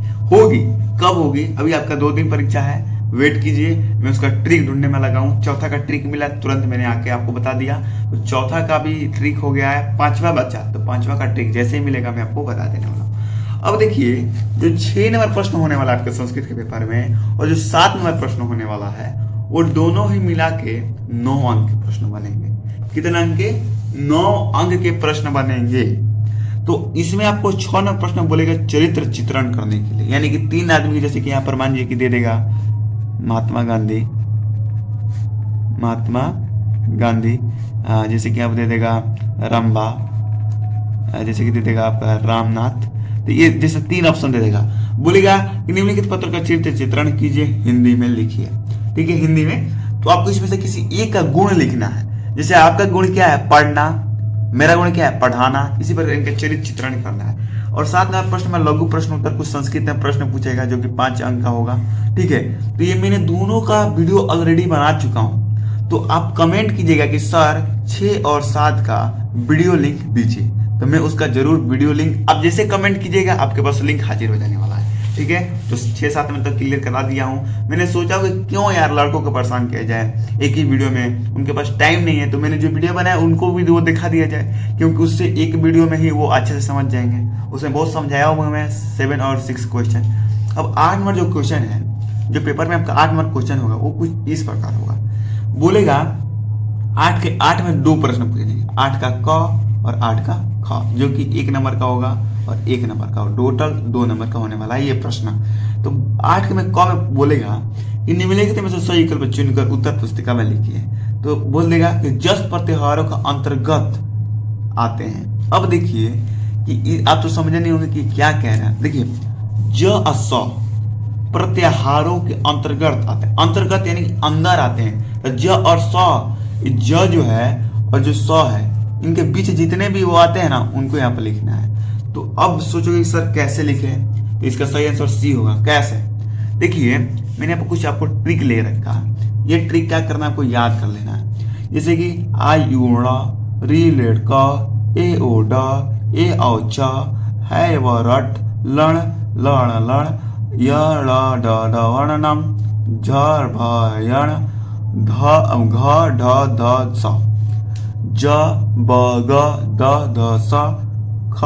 कब होगी? अभी आपका 2 दिन परीक्षा है, वेट कीजिए, मैं उसका ट्रिक ढूंढने में लगा हूं। चौथा का ट्रिक मिला, तुरंत मैंने आके आपको बता दिया, तो चौथा का भी ट्रिक हो गया है, 5वां बचा, तो 5वां का ट्रिक जैसे ही मिलेगा मैं आपको बता देने वाला हूँ। अब देखिए, जो 6 नंबर प्रश्न होने वाला है आपके संस्कृत के पेपर में और जो 7 नंबर प्रश्न होने वाला है, वो दोनों ही मिला के 9 अंक के प्रश्न बनेंगे। कितने अंक के? 9 अंक के प्रश्न बनेंगे। तो इसमें आपको 6 नंबर प्रश्न बोलेगा चरित्र चित्रण करने के लिए, यानी कि 3 आदमी की, जैसे कि यहाँ पर मान लीजिए कि दे देगा महात्मा गांधी, जैसे कि आप दे देगा रंभा, जैसे कि दे देगा आपका रामनाथ, तो ये जैसे 3 ऑप्शन दे देगा, बोलेगा कि निम्नलिखित पत्र का चरित्र चित्रण कीजिए, हिंदी में लिखिए, ठीक है, हिंदी में। तो आपको इसमें से किसी एक का गुण लिखना है। जैसे आपका गुण क्या है? पढ़ना, मेरा गुण क्या है? पढ़ाना। इसी पर इनका चरित्र चित्रण करना है। और 7 नंबर प्रश्न में लघु प्रश्न उत्तर, कुछ संस्कृत में प्रश्न पूछेगा जो कि 5 अंक का होगा, ठीक है। तो ये मैंने दोनों का वीडियो ऑलरेडी बना चुका हूं, तो आप कमेंट कीजिएगा कि सर 6 और 7 का वीडियो लिंक दीजिए, तो मैं उसका जरूर वीडियो लिंक, आप जैसे कमेंट कीजिएगा आपके पास लिंक हाजिर हो जाने वाला है, ठीक है। तो 6-7 में तो क्लियर करा दिया हूं। मैंने सोचा कि क्यों यार लड़कों को परेशान किया जाए एक ही वीडियो में, उनके पास टाइम नहीं है, तो मैंने जो वीडियो बनाया उनको भी वो दिखा दिया जाए, क्योंकि उससे एक वीडियो में ही वो अच्छे से समझ जाएंगे। उसमें बहुत समझाया हुआ मैं 7 और 6 क्वेश्चन। अब 8 नंबर जो क्वेश्चन है, जो पेपर में आपका 8 नंबर क्वेश्चन होगा, वो कुछ इस प्रकार होगा। बोलेगा 8 के 8 में 2 प्रश्न पूछेंगे, 8 का क और 8 का ख, जो कि 1 नंबर का होगा और 1 नंबर का, टोटल 2 नंबर का होने वाला है ये प्रश्न। तो 8 के में क में बोलेगा कि निम्नलिखित में से सही विकल्प चुनकर उत्तर पुस्तिका में लिखिए। तो बोल देगा कि जस प्रत्याहारों का अंतर्गत आते हैं। अब देखिए कि आप तो समझे नहीं होंगे कि क्या कह रहे हैं। देखिए, ज और स प्रत्याहारों के अंतर्गत आते हैं, अंतर्गत यानी कि अंदर आते हैं। तो ज और स, ज जो है और जो स है, इनके बीच जितने भी वो आते हैं ना, उनको यहाँ पर लिखना है। तो अब सोचोगे सर कैसे लिखे, तो इसका सही आंसर सी होगा। कैसे? देखिए, मैंने आपको ट्रिक ले रखा है। ये ट्रिक क्या करना है, आपको याद कर लेना है। जैसे कि आ यूड़ा, री लेड़का, ए ओडा, ए औचा, है वरट, लण लण लण, यड़ ड वर्णनम, झर भयण, घ ढ ध स, ज ब ग द ध स, ख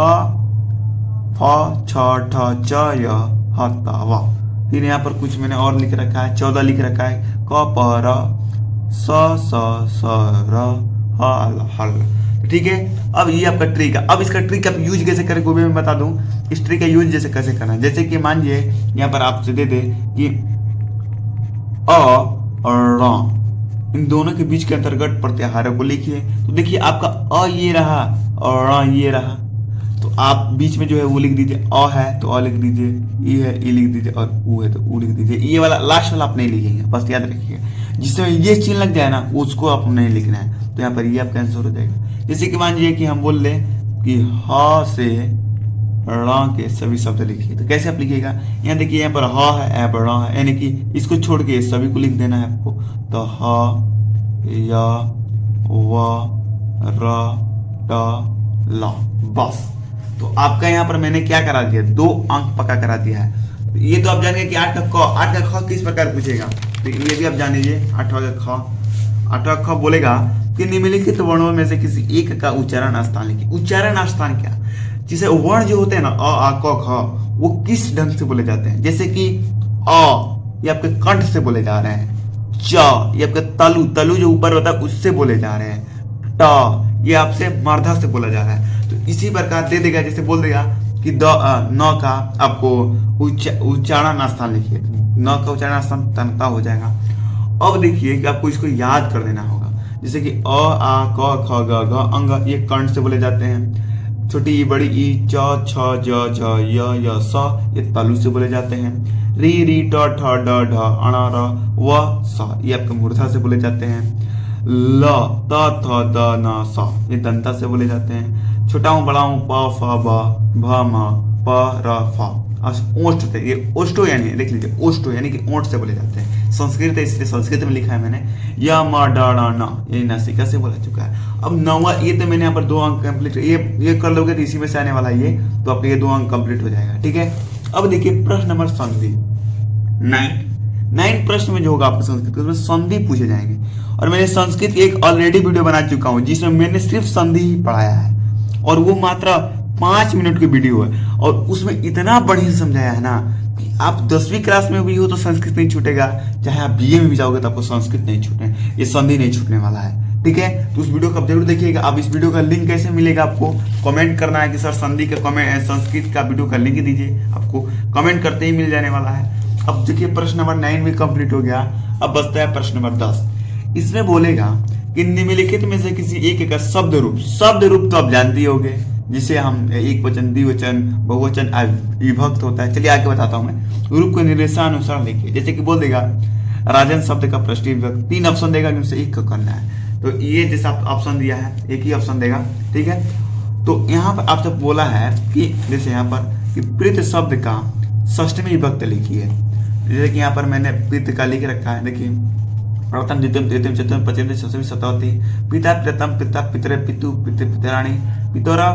फ छ ठ च य ह त व। फिर यहाँ पर कुछ मैंने और लिख रखा है, 14 लिख रखा है। क प र, स स र, ह हल। ठीक है, अब ये आपका ट्रिक है। अब इसका ट्रिक आप यूज कैसे करें वो भी मैं बता दूं। इस ट्रिक का यूज जैसे कैसे करना है, जैसे कि मान लीजिए यहाँ पर आपसे दे दे कि अ और र, इन दोनों के बीच के अंतर्गत प्रत्याहारों को लिखिए। तो देखिए आपका अ ये रहा और र ये रहा, तो आप बीच में जो है वो लिख दीजिए। अ है तो अ लिख दीजिए, ई है ई लिख दीजिए, और ऊ है तो ऊ लिख दीजिए। ये वाला लास्ट वाला आप नहीं लिखेंगे, बस याद रखिए। जिसमें ये चिन्ह लग जाए ना, उसको आप नहीं लिखना है। तो यहाँ पर ये आपका आंसर हो जाएगा। जैसे कि मान लीजिए कि हम बोल लें कि ह से र के सभी शब्द लिखिए, तो कैसे आप लिखिएगा? यहाँ देखिए, यहाँ पर ह है, यहाँ पर र है, यानी कि इसको छोड़ के सभी को लिख देना है आपको। तो ह, य, व, र, ट, ल, बस। तो आपका यहाँ पर मैंने क्या करा दिया, 2 अंक पक्का करा दिया है। तो ये तो आप जानेंगे कि 8 का क, 8 का ख किस प्रकार पूछेगा, तो ये भी आप जान लीजिए। 8वां का ख, 8वां ख बोलेगा कि निम्नलिखित वर्णों में से किसी एक का उच्चारण स्थान लिखिए। उच्चारण स्थान क्या? जिसे वर्ण जो होते हैं ना, अ आ क ख, वो किस ढंग से बोले जाते हैं। जैसे कि अ ये आपके कंठ से बोले जा रहे हैं, च ये आपके तलु जो ऊपर होता है उससे बोले जा रहे हैं, ट ये आपसे मूर्धा से बोला जा रहा है। तो इसी प्रकार दे देगा, जैसे बोल देगा कि न का आपको उच्चारण स्थान लिखिए, न का उच्चारण स्थान तनता हो जाएगा। अब देखिए कि आपको इसको याद कर देना होगा। जैसे कि अ आ क ख ग घ अंग ये कंठ से बोले जाते हैं। छोटी ई बड़ी ई, च छ ज झ य स ये तालु से बोले जाते हैं। री ट ठ ड ढ अण र व स ये आपके मूर्धा से बोले जाते हैं। ल त थ द न स, ये दंता से बोले जाते हैं। छोटा हूँ बड़ा हूँ प फ ब भ म प र फ, ओष्ठ से, ये ओष्ठो यानी देख लीजिए, ओष्ठो यानी कि ओंठ से बोले जाते हैं। संस्कृत है इसलिए संस्कृत में लिखा है मैंने। य म ड ण न, ये नासिका से बोला चुका है। अब नौवा, ये तो मैंने यहाँ पर 2 अंक कंप्लीट, ये कर लोगे तो इसी में से आने वाला ये, तो आपके ये 2 अंक कंप्लीट हो जाएगा। ठीक है, अब देखिए प्रश्न नंबर संधि 9 प्रश्न में जो होगा आपको संस्कृत उसमें संधि पूछे जाएंगे। और मैंने संस्कृत की एक ऑलरेडी वीडियो बना चुका हूँ जिसमें मैंने सिर्फ संधि ही पढ़ाया है, और वो मात्र 5 मिनट की वीडियो है, और उसमें इतना बढ़िया समझाया है ना कि आप 10वीं क्लास में भी हो तो संस्कृत नहीं छूटेगा, चाहे आप बीए में भी जाओगे तो आपको संस्कृत नहीं छूटने, ये संधि नहीं छूटने वाला है। ठीक है, तो उस वीडियो को आप जरूर देखिएगा। अब इस वीडियो का लिंक कैसे मिलेगा, आपको कमेंट करना है कि सर संधि का कमेंट, संस्कृत का वीडियो का लिंक दीजिए, आपको कमेंट करते ही मिल जाने वाला है। अब देखिए प्रश्न नंबर 9 भी कंप्लीट हो गया। अब बचता है प्रश्न नंबर 10। इसमें बोलेगा कि निम्नलिखित में से किसी एक का शब्द रूप तो आप जानते ही होंगे, जिसे हम एक वचन, द्विवचन, बहुवचन, विभक्त होता है। चलिए आगे बताता हूं मैं। रूप को निर्देशानुसार लिखिए। जैसे कि बोल देगा राजन शब्द का प्रश्न विभक्त, 3 ऑप्शन देगा जिनसे एक का करना है। तो ये जैसा ऑप्शन दिया है, एक ही ऑप्शन देगा। ठीक है, तो यहाँ पर आपसे बोला है कि जैसे यहाँ पर कि प्रीत शब्द का षष्ठमी विभक्त लिखिए। जैसे कि यहाँ पर मैंने प्रीत का लिख रखा है, देखिए प्रथम द्वितीय तृतीय चतुर्थ पंचम षष्ठमी सप्तमी, पिता प्रथम पिता पितरे पितु पितराणी पितोरा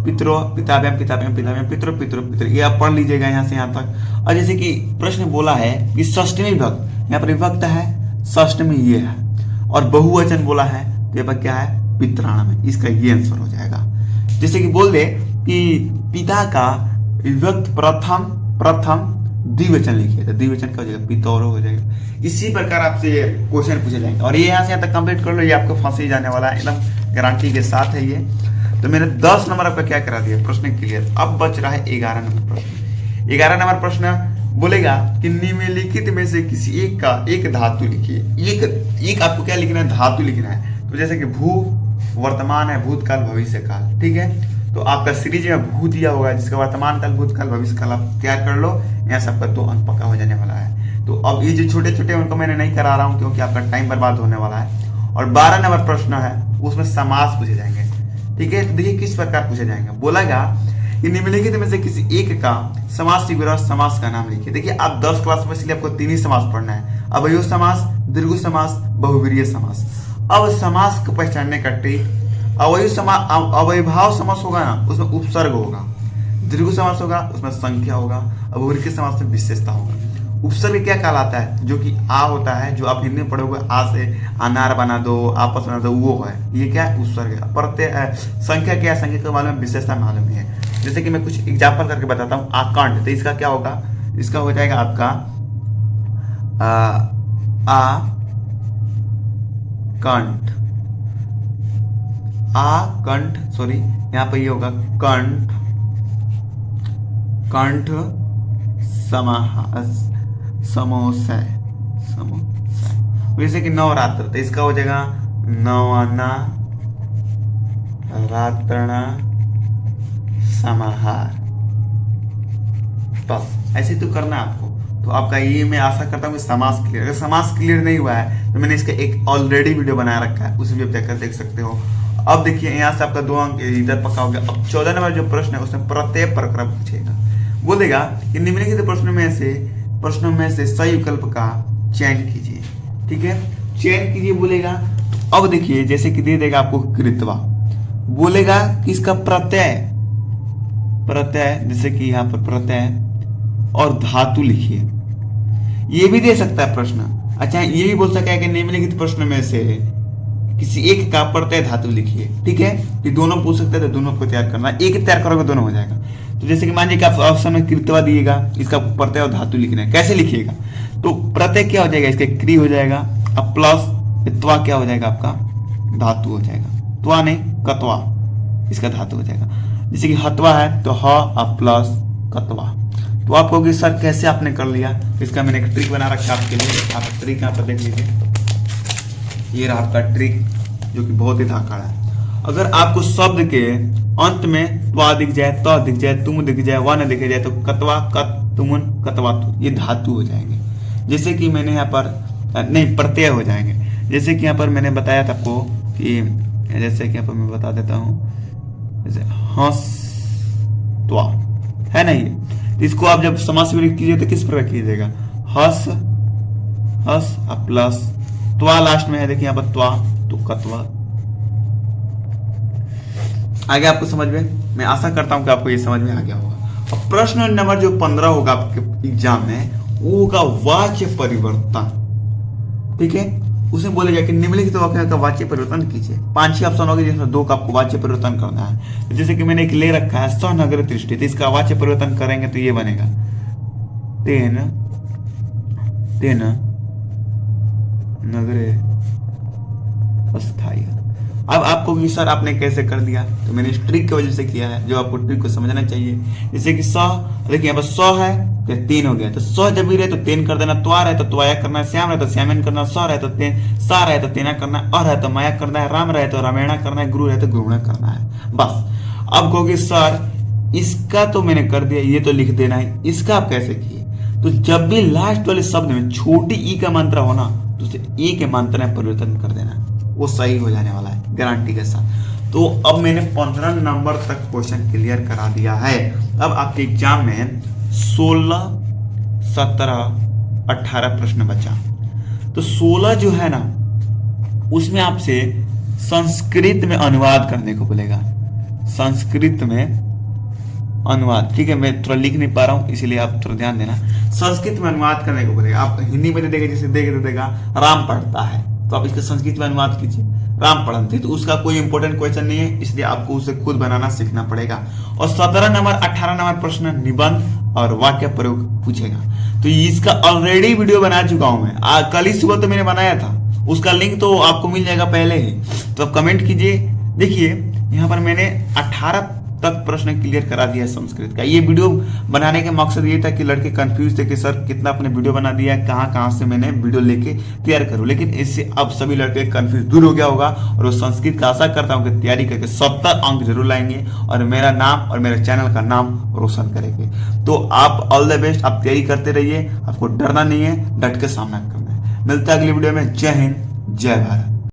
पितरो पिताभ्याम पिताभ्याम पिताभ्याम पितरो पितरो पितर, ये आप पढ़ लीजिएगा यहाँ से यहाँ तक। और जैसे कि प्रश्न बोला है कि षष्ठमी विभक्त, यहाँ पर विभक्त है षष्ठमी ये है, और बहुवचन बोला है तो यहाँ पर क्या है पितराणम, इसका ये आंसर हो जाएगा। जैसे कि बोल दे कि पिता का विभक्त प्रथम द्विवचन लिखिए, तो द्विवचन का हो जाएगा पितौरो हो जाएगा। इसी प्रकार आपसे क्वेश्चन पूछे जाएंगे, और ये यहाँ से यहाँ तक कंप्लीट कर लो, ये आपको फांसी जाने वाला है, एकदम गारंटी के साथ है ये। तो मैंने 10 नंबर आपका क्या करा दिया, प्रश्न क्लियर। अब बच रहा है 11 नंबर प्रश्न। 11 नंबर प्रश्न बोलेगा कि निम्नलिखित में से किसी एक का एक धातु लिखिए। एक आपको क्या लिखना है, धातु लिखना है। तो जैसे कि भू वर्तमान है, भूतकाल भविष्यकाल। ठीक है, तो आपका सीरीज में भू दिया होगा, जिसका वर्तमान काल भूतकाल भविष्यकाल आप तैयार कर लो, यहाँ से आपका 2 अंक पक्का हो जाने वाला है। तो अब ये जो छोटे छोटे उनको मैंने नहीं करा रहा हूँ क्योंकि आपका टाइम बर्बाद होने वाला है। और 12 नंबर प्रश्न है, उसमें समास पूछे जाएंगे। ठीक है, तो देखिए किस प्रकार पूछे जाएंगे। बोलेगा कि निम्नलिखित में से किसी एक का समास से जुड़ा समास का नाम लिखिए। देखिए आप 10 क्लास में इसलिए आपको 3 ही समास पढ़ना है, अवयव समास, दीर्घ समास, बहुव्रीहि समास। अब समास को पहचानने का ट्रिक, अवयभाव समास होगा ना, उसमें उपसर्ग होगा, दीर्घ समास होगा उसमें संख्या होगा, बहुव्रीहि समास में विशेषता होगा। उपसर्ग क्या कहलाता है, जो कि आ होता है, जो आप हिंदी में पढ़ोगे आ से अनार बना दो, आपस बना दो, वो है, ये क्या है उपसर्ग है। प्रत्यय संख्या क्या है, संख्या का मालूम है, विशेषता मालूम है। जैसे कि मैं कुछ एग्जाम्पल करके बताता हूँ। आकांड, तो इसका क्या होगा, इसका हो जाएगा आपका कंठ, सॉरी यहाँ पे ये होगा कंठ, कंठ समोसा। जैसे कि नवरात्र, तो इसका हो जाएगा नवना रात्रणा समाहार। बस ऐसे तो करना आपको। तो आपका ये मैं आशा करता हूँ कि समास क्लियर। अगर समास क्लियर नहीं हुआ है तो मैंने इसका एक ऑलरेडी वीडियो बनाया रखा है, उसे भी आप जाकर देख सकते हो। अब देखिए यहाँ से आपका 2 अंक इधर पक्का हो गया। अब 14 नंबर जो प्रश्न है उसमें प्रत्यय प्रक्रम पूछेगा। बोलेगा कि निम्नलिखित प्रश्नों में से सही विकल्प का चयन कीजिए। ठीक है, चयन कीजिए बोलेगा। अब देखिए जैसे कि दे देगा आपको कृत्वा, बोलेगा कि इसका प्रत्यय, जैसे कि यहाँ पर प्रत्यय और धातु लिखिए। ये भी दे सकता है प्रश्न। अच्छा, ये भी बोल सकता है कि निम्नलिखित प्रश्न में से किसी एक का प्रत्यय धातु लिखिए। ठीक है, ये दोनों पूछ सकते हैं, तो दोनों को तैयार करना, एक तैयार करोगे दोनों हो जाएगा। तो जैसे कि मान लीजिए आप ऑप्शन में कृत्वा दिएगा, इसका प्रत्यय और धातु लिखना है, कैसे लिखिएगा। तो प्रत्यय क्या हो जाएगा, इसका क्री हो जाएगा, अब प्लस त्वा क्या हो जाएगा, आपका धातु हो जाएगा। त्वा नहीं कत्वा, इसका धातु हो जाएगा। जैसे कि हत्वा है तो ह प्लस कत्वा। तो आप कहोगे सर कैसे आपने कर लिया, तो इसका मैंने एक ट्रिक बना रखा है आपके लिए। आप ट्रिक यहाँ पर देख लीजिए, ये रहा आपका ट्रिक जो कि बहुत ही धाकड़ है। अगर आपको शब्द के अंत में त्वा दिख जाए, त दिख जाए, तुम दिख जाए, व न दिख जाए, तो कत्वा, कत, तुमुन, कत्वा, ये धातु हो जाएंगे। जैसे कि मैंने यहाँ पर नहीं, प्रत्यय हो जाएंगे। जैसे कि यहाँ पर मैंने बताया था आपको कि जैसे कि यहाँ पर मैं बता देता हूँ, जैसे हंस त्वा है ना, ये तो इसको आप जब समास से विभक्त कीजिए तो किस प्रकार कीजिएगा, हस हस प्लस त्वा लास्ट में है, देखिए यहाँ पर त्वा, तो कत्वा। आगे आपको समझ में, मैं आशा करता हूं कि आपको ये समझ में आ गया होगा। अब प्रश्न नंबर जो 15 होगा आपके एग्जाम में, वो होगा वाच्य परिवर्तन। ठीक है, उसमें बोलेगा कि निम्नलिखित वाक्य का वाच्य परिवर्तन कीजिए। 5-6 ऑप्शन होंगे जिसमें 2 का आपको वाच्य परिवर्तन करना है। तो जैसे कि मैंने एक ले रखा है सनगर दृष्टि, तो इसका वाच्य परिवर्तन करेंगे तो ये बनेगा तेन तेन नगरे अस्थायी। अब आपको कि सर आपने कैसे कर दिया, तो मैंने इस ट्रिक की वजह से किया है, जो आपको ट्रिक को समझना चाहिए। जैसे कि स, देखिए यहाँ पर स है तो 3 हो गया, तो स जब भी रहे तो 3 कर देना, त्वा रहे तो त्वाया करना, श्याम रहे तो श्यामन करना, स रहे तो तेन, सा रहे तो तेना करना, अ रहे तो माया करना है, राम रहे तो रामेणा करना है, गुरु रहे तो गुरुणा करना है। बस अब कहोगे सर इसका तो मैंने कर दिया, ये तो लिख देना है, इसका आप कैसे किए, तो जब भी लास्ट वाले शब्द में छोटी ई का मात्रा हो ना, तो उसे ई के मात्रा में परिवर्तन कर देना, वो सही हो जाने वाला है गारंटी के साथ। तो अब मैंने 15 नंबर तक क्वेश्चन क्लियर करा दिया है। अब आपके एग्जाम में 16, 17, 18 प्रश्न बचा। तो 16 जो है ना, उसमें आपसे संस्कृत में अनुवाद करने को बोलेगा, संस्कृत में अनुवाद। ठीक है, मैं थोड़ा लिख नहीं पा रहा हूं इसलिए आप थोड़ा ध्यान देना। संस्कृत में अनुवाद करने को बोलेगा। आप हिंदी में दे देगा, जैसे दे देगा राम पढ़ता है, तो आप इसका संस्कृत में अनुवाद कीजिए राम पढ़ते, तो उसका कोई इंपॉर्टेंट क्वेश्चन नहीं है, इसलिए आपको उसे खुद बनाना सीखना पड़ेगा। और 17 नंबर 18 नंबर प्रश्न निबंध और वाक्य प्रयोग पूछेगा। तो इसका ऑलरेडी वीडियो बना चुका हूं मैं, कल ही सुबह तो मैंने बनाया था, उसका लिंक तो आपको मिल जाएगा पहले ही, तो आप कमेंट कीजिए। देखिए यहाँ पर मैंने 18 तक प्रश्न क्लियर करा दिया है संस्कृत का। ये वीडियो बनाने का मकसद ये था कि लड़के कंफ्यूज थे कि सर कितना अपने वीडियो बना दिया है, कहाँ से मैंने वीडियो लेके तैयार करूं, लेकिन इससे अब सभी लड़के कंफ्यूज दूर हो गया होगा। और वो संस्कृत का आशा करता हूं कि तैयारी करके 70 अंक जरूर लाएंगे और मेरा नाम और मेरे चैनल का नाम रोशन करेंगे। तो आप ऑल द बेस्ट, आप तैयारी करते रहिए, आपको डरना नहीं है, डट के सामना करना है। मिलता है अगली वीडियो में। जय हिंद, जय भारत।